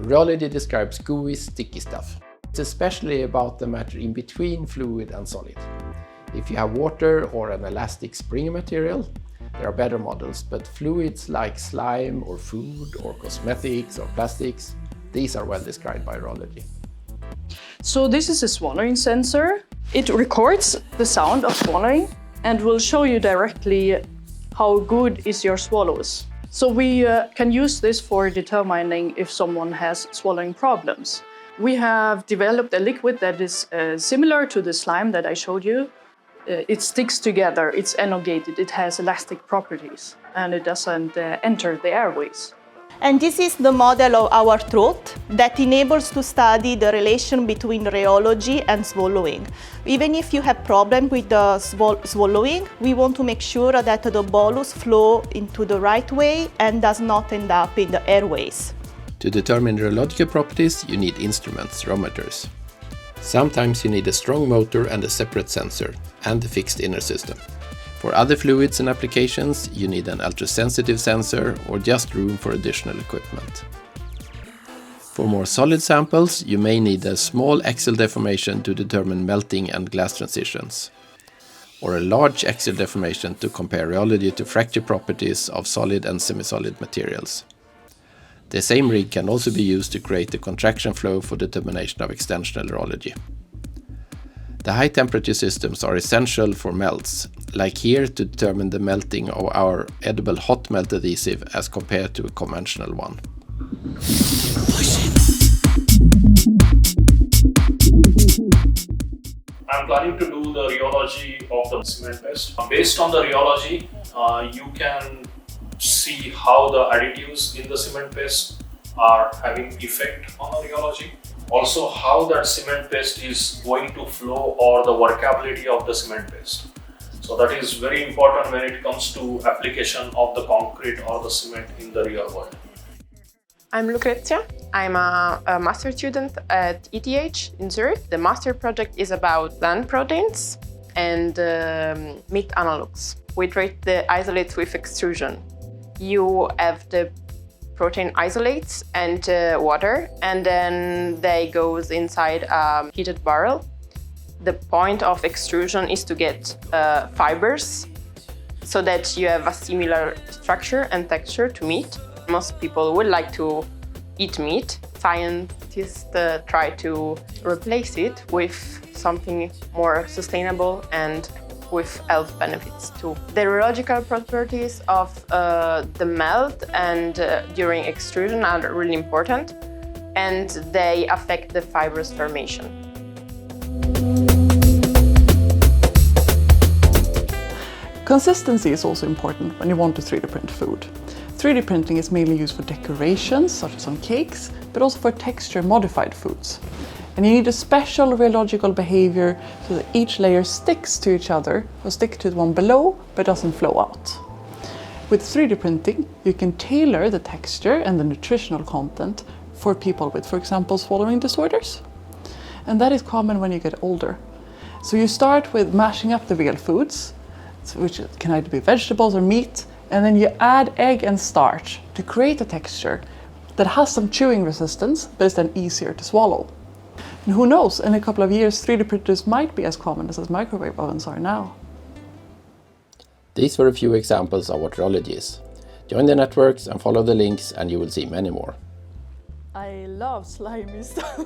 Rheology describes gooey, sticky stuff. It's especially about the matter in between fluid and solid. If you have water or an elastic springy material, there are better models, but fluids like slime or food or cosmetics or plastics, these are well described by Rheology. So this is a swallowing sensor. It records the sound of swallowing and will show you directly how good is your swallows. So we can use this for determining if someone has swallowing problems. We have developed a liquid that is similar to the slime that I showed you. It sticks together, it's elongated, it has elastic properties, and it doesn't enter the airways. And this is the model of our throat that enables to study the relation between rheology and swallowing. Even if you have problem with the swallowing, we want to make sure that the bolus flow into the right way and does not end up in the airways. To determine rheological properties, you need instruments, rheometers. Sometimes you need a strong motor and a separate sensor, and a fixed inner system. For other fluids and applications, you need an ultrasensitive sensor or just room for additional equipment. For more solid samples, you may need a small axial deformation to determine melting and glass transitions, or a large axial deformation to compare rheology to fracture properties of solid and semi-solid materials. The same rig can also be used to create a contraction flow for determination of extensional rheology. The high temperature systems are essential for melts, like here to determine the melting of our edible hot melt adhesive as compared to a conventional one. I'm planning to do the rheology of the cement paste. Based on the rheology, you can see how the additives in the cement paste are having effect on the rheology. Also, how that cement paste is going to flow or the workability of the cement paste. So that is very important when it comes to application of the concrete or the cement in the real world. I'm Lucrezia. I'm a master student at ETH in Zurich. The master project is about plant proteins and meat analogs. We treat the isolates with extrusion. You have the protein isolates and water, and then they goes inside a heated barrel. The point of extrusion is to get fibers so that you have a similar structure and texture to meat. Most people would like to eat meat. Scientists try to replace it with something more sustainable and with health benefits too. The rheological properties of the melt and during extrusion are really important, and they affect the fibrous formation. Consistency is also important when you want to 3D print food. 3D printing is mainly used for decorations, such as on cakes, but also for texture-modified foods. And you need a special rheological behavior so that each layer sticks to each other or stick to the one below but doesn't flow out. With 3D printing, you can tailor the texture and the nutritional content for people with, for example, swallowing disorders. And that is common when you get older. So you start with mashing up the real foods, which can either be vegetables or meat, and then you add egg and starch to create a texture that has some chewing resistance but is then easier to swallow. And who knows, in a couple of years 3D printers might be as common as microwave ovens are now. These were a few examples of what rheology is. Join the networks and follow the links and you will see many more. I love slimy stuff.